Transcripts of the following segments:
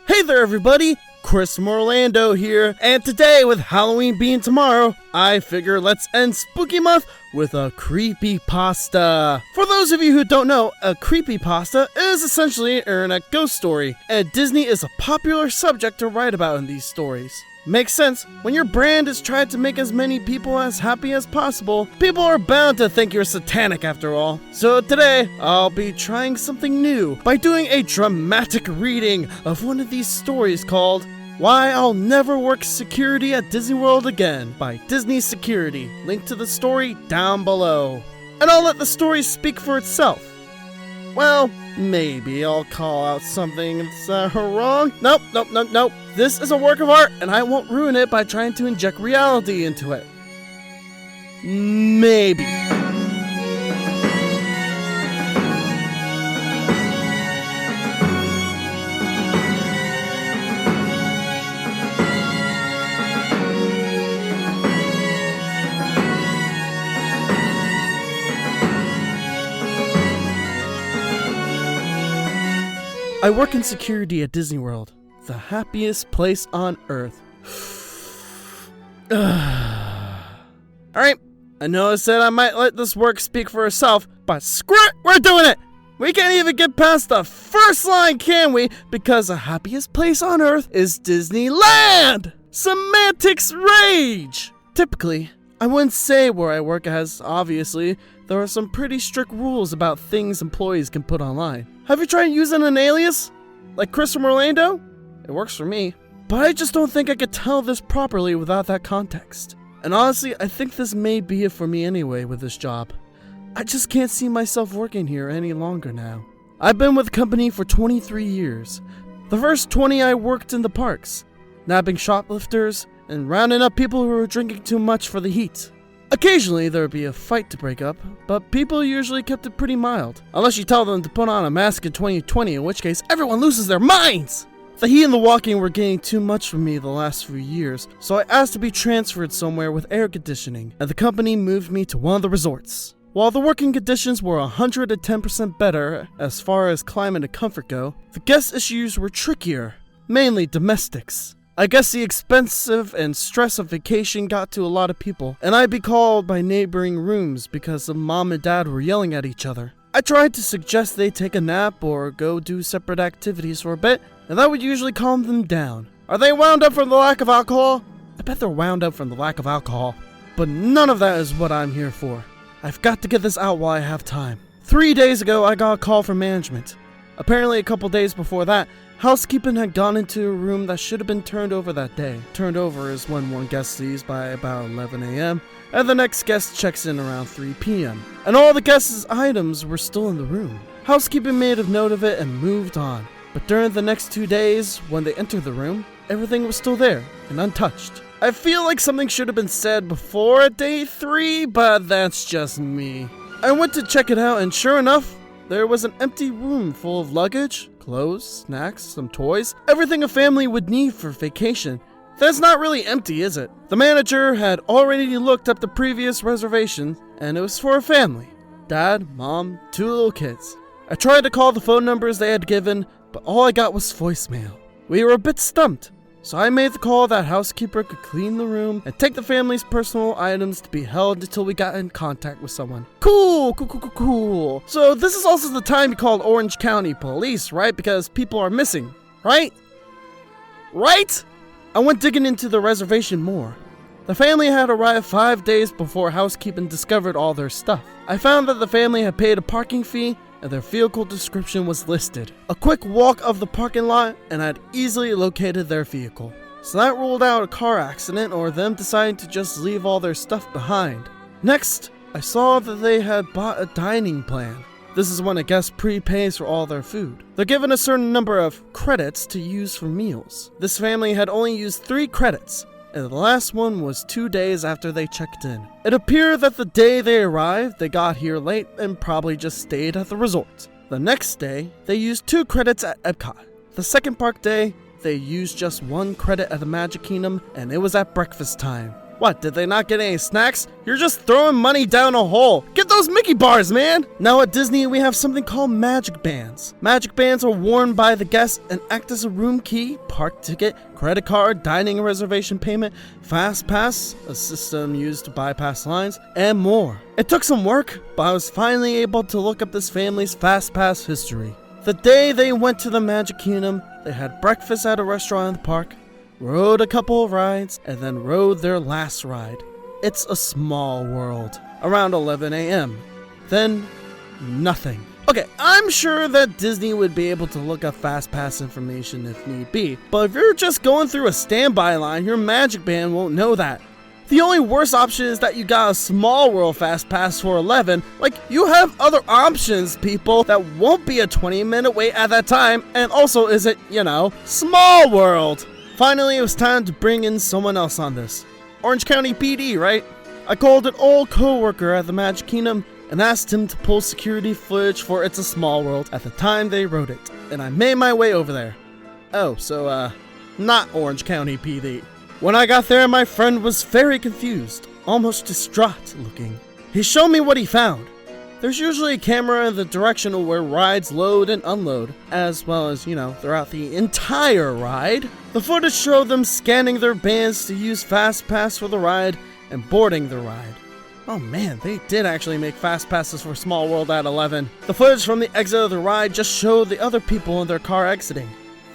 Hey there everybody, Chris from Orlando here, and today with Halloween being tomorrow, I figure let's end Spooky Month with a Creepypasta. For those of you who don't know, a Creepypasta is essentially an internet ghost story, and Disney is a popular subject to write about in these stories. Makes sense, when your brand is trying to make as many people as happy as possible, people are bound to think you're satanic after all. So today, I'll be trying something new by doing a dramatic reading of one of these stories called Why I'll Never Work Security at Disney World Again by Disney Security. Link to the story down below. And I'll let the story speak for itself. Well, maybe I'll call out something that's wrong. Nope. This is a work of art, and I won't ruin it by trying to inject reality into it. Maybe. I work in security at Disney World, the happiest place on earth. Alright, I know I said I might let this work speak for itself, but screw it, we're doing it! We can't even get past the first line, can we? Because the happiest place on earth is Disneyland! Semantics rage! Typically, I wouldn't say where I work as, obviously, there are some pretty strict rules about things employees can put online. Have you tried using an alias? Like Chris from Orlando? It works for me. But I just don't think I could tell this properly without that context. And honestly, I think this may be it for me anyway with this job. I just can't see myself working here any longer now. I've been with the company for 23 years. The first 20 I worked in the parks, nabbing shoplifters and rounding up people who were drinking too much for the heat. Occasionally there would be a fight to break up, but people usually kept it pretty mild. Unless you tell them to put on a mask in 2020, in which case everyone loses their minds! The heat and the walking were getting too much for me the last few years, so I asked to be transferred somewhere with air conditioning, and the company moved me to one of the resorts. While the working conditions were 110% better as far as climate and comfort go, the guest issues were trickier, mainly domestics. I guess the expensive and stress of vacation got to a lot of people, and I'd be called by neighboring rooms because the mom and dad were yelling at each other. I tried to suggest they take a nap or go do separate activities for a bit, and that would usually calm them down. Are they wound up from the lack of alcohol? I bet they're wound up from the lack of alcohol. But none of that is what I'm here for. I've got to get this out while I have time. 3 days ago, I got a call from management. Apparently, a couple days before that, housekeeping had gone into a room that should have been turned over that day. Turned over is when one guest leaves by about 11 a.m., and the next guest checks in around 3 p.m. And all the guests' items were still in the room. Housekeeping made a note of it and moved on. But during the next 2 days, when they entered the room, everything was still there and untouched. I feel like something should have been said before day 3, but that's just me. I went to check it out, and sure enough, there was an empty room full of luggage, clothes, snacks, some toys, everything a family would need for vacation. That's not really empty, is it? The manager had already looked up the previous reservation, and it was for a family. Dad, mom, 2 little kids. I tried to call the phone numbers they had given, but all I got was voicemail. We were a bit stumped, so I made the call that housekeeper could clean the room and take the family's personal items to be held until we got in contact with someone. Cool. So this is also the time you called Orange County Police, right? Because people are missing, right? I went digging into the reservation more. The family had arrived 5 days before housekeeping discovered all their stuff. I found that the family had paid a parking fee and their vehicle description was listed. A quick walk of the parking lot and I'd easily located their vehicle. So that ruled out a car accident or them deciding to just leave all their stuff behind. Next, I saw that they had bought a dining plan. This is when a guest prepays for all their food. They're given a certain number of credits to use for meals. This family had only used 3 credits, and the last one was 2 days after they checked in. It appeared that the day they arrived, they got here late and probably just stayed at the resort. The next day, they used 2 credits at Epcot. The second park day, they used just 1 credit at the Magic Kingdom, and it was at breakfast time. What, did they not get any snacks? You're just throwing money down a hole. Get those Mickey bars, man! Now at Disney, we have something called magic bands. Magic bands are worn by the guests and act as a room key, park ticket, credit card, dining and reservation payment, fast pass, a system used to bypass lines, and more. It took some work, but I was finally able to look up this family's fast pass history. The day they went to the Magic Kingdom, they had breakfast at a restaurant in the park, rode a couple of rides, and then rode their last ride. It's a Small World. Around 11 a.m. Then, nothing. Okay, I'm sure that Disney would be able to look up Fast Pass information if need be, but if you're just going through a standby line, your Magic Band won't know that. The only worst option is that you got a Small World Fast Pass for 11. Like, you have other options, people, that won't be a 20-minute wait at that time, and also isn't, Small World. Finally, it was time to bring in someone else on this. Orange County PD, right? I called an old co-worker at the Magic Kingdom and asked him to pull security footage for It's a Small World at the time they wrote it, and I made my way over there. Oh, so, not Orange County PD. When I got there, my friend was very confused, almost distraught looking. He showed me what he found. There's usually a camera in the direction of where rides load and unload, as well as, throughout the entire ride. The footage showed them scanning their bands to use Fast Pass for the ride and boarding the ride. Oh man, they did actually make Fast Passes for Small World at 11. The footage from the exit of the ride just showed the other people in their car exiting.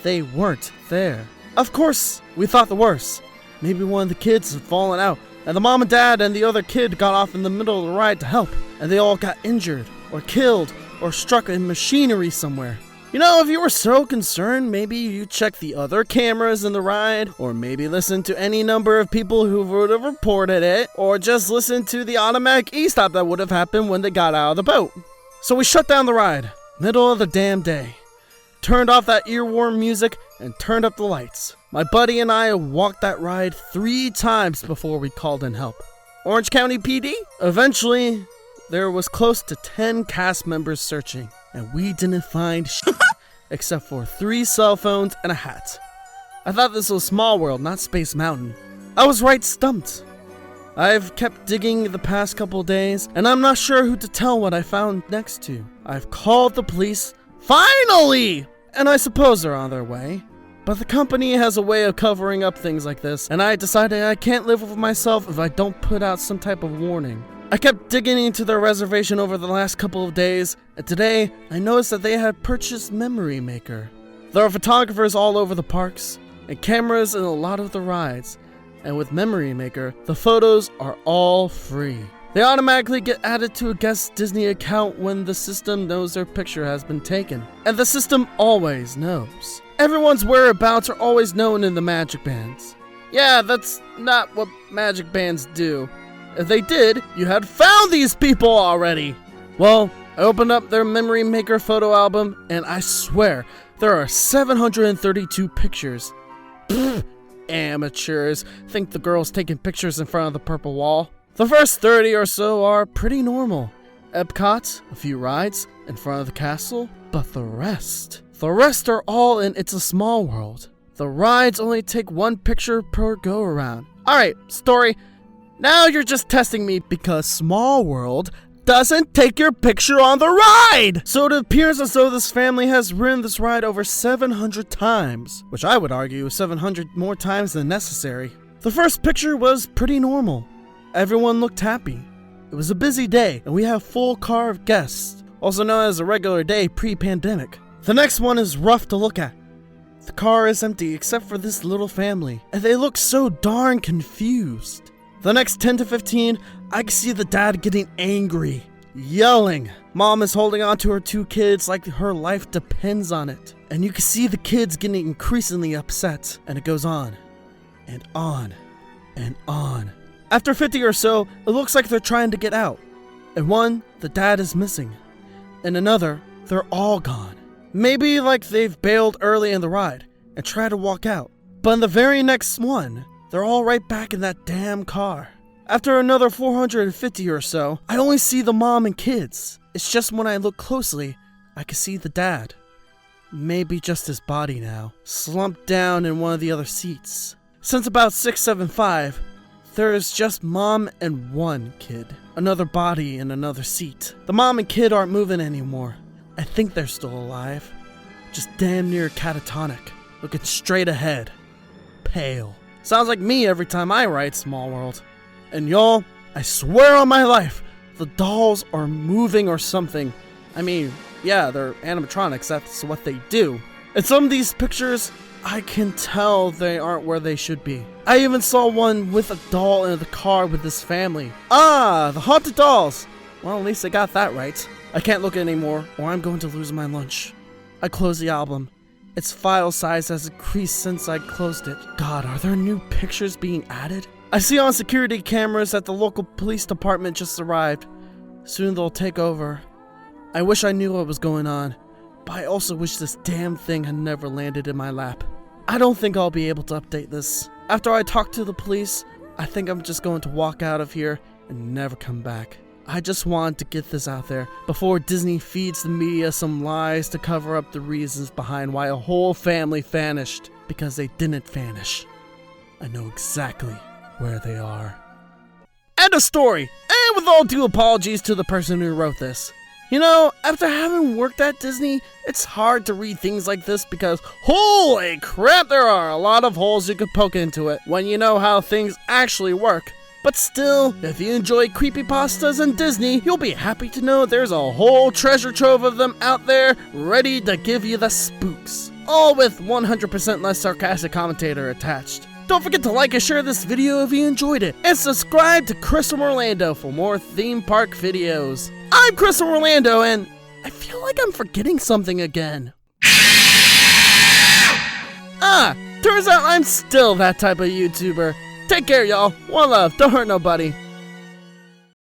They weren't there. Of course, we thought the worst. Maybe one of the kids had fallen out, and the mom and dad and the other kid got off in the middle of the ride to help, and they all got injured, or killed, or struck in machinery somewhere. If you were so concerned, maybe you check the other cameras in the ride, or maybe listen to any number of people who would have reported it, or just listen to the automatic e-stop that would have happened when they got out of the boat. So we shut down the ride, middle of the damn day, turned off that earworm music, and turned up the lights. My buddy and I walked that ride 3 times before we called in help. Orange County PD? Eventually, there was close to 10 cast members searching, and we didn't find shit except for 3 cell phones and a hat. I thought this was Small World, not Space Mountain. I was right stumped. I've kept digging the past couple days, and I'm not sure who to tell what I found next to. I've called the police, finally! And I suppose they're on their way. But the company has a way of covering up things like this, and I decided I can't live with myself if I don't put out some type of warning. I kept digging into their reservation over the last couple of days, and today I noticed that they had purchased Memory Maker. There are photographers all over the parks, and cameras in a lot of the rides, and with Memory Maker, the photos are all free. They automatically get added to a guest's Disney account when the system knows their picture has been taken. And the system always knows. Everyone's whereabouts are always known in the Magic Bands. Yeah, that's not what Magic Bands do. If they did, you had found these people already. Well, I opened up their Memory Maker photo album, and I swear, there are 732 pictures. Pfft, amateurs. Think the girl's taking pictures in front of the purple wall. The first 30 or so are pretty normal. Epcot, a few rides in front of the castle, but the rest are all in It's a Small World. The rides only take 1 picture per go-around. Alright, story. Now you're just testing me because Small World doesn't take your picture on the ride! So it appears as though this family has ridden this ride over 700 times, which I would argue is 700 more times than necessary. The first picture was pretty normal. Everyone looked happy. It was a busy day, and we have a full car of guests, also known as a regular day pre-pandemic. The next one is rough to look at. The car is empty except for this little family, and they look so darn confused. The next 10 to 15, I can see the dad getting angry, yelling. Mom is holding on to her 2 kids like her life depends on it. And you can see the kids getting increasingly upset, and it goes on, and on, and on. After 50 or so, it looks like they're trying to get out. In one, the dad is missing. In another, they're all gone. Maybe like they've bailed early in the ride and tried to walk out. But in the very next one, they're all right back in that damn car. After another 450 or so, I only see the mom and kids. It's just when I look closely, I can see the dad. Maybe just his body now, slumped down in one of the other seats. Since about 675, there is just mom and one kid. Another body in another seat. The mom and kid aren't moving anymore. I think they're still alive. Just damn near catatonic. Looking straight ahead. Pale. Sounds like me every time I write Small World. And y'all, I swear on my life, the dolls are moving or something. I mean, yeah, they're animatronics, that's what they do. In some of these pictures, I can tell they aren't where they should be. I even saw one with a doll in the car with his family. Ah, the haunted dolls. Well, at least I got that right. I can't look anymore, or I'm going to lose my lunch. I close the album. Its file size has increased since I closed it. God, are there new pictures being added? I see on security cameras that the local police department just arrived. Soon they'll take over. I wish I knew what was going on, but I also wish this damn thing had never landed in my lap. I don't think I'll be able to update this. After I talk to the police, I think I'm just going to walk out of here and never come back. I just wanted to get this out there before Disney feeds the media some lies to cover up the reasons behind why a whole family vanished, because they didn't vanish. I know exactly where they are. End of story! And with all due apologies to the person who wrote this. You know, after having worked at Disney, it's hard to read things like this because holy crap, there are a lot of holes you could poke into it when you know how things actually work. But still, if you enjoy creepypastas and Disney, you'll be happy to know there's a whole treasure trove of them out there ready to give you the spooks. All with 100% less sarcastic commentator attached. Don't forget to like and share this video if you enjoyed it, and subscribe to Chris from Orlando for more theme park videos. I'm Chris from Orlando, and I feel like I'm forgetting something again. Turns out I'm still that type of YouTuber. Take care, y'all. One love. Don't hurt nobody.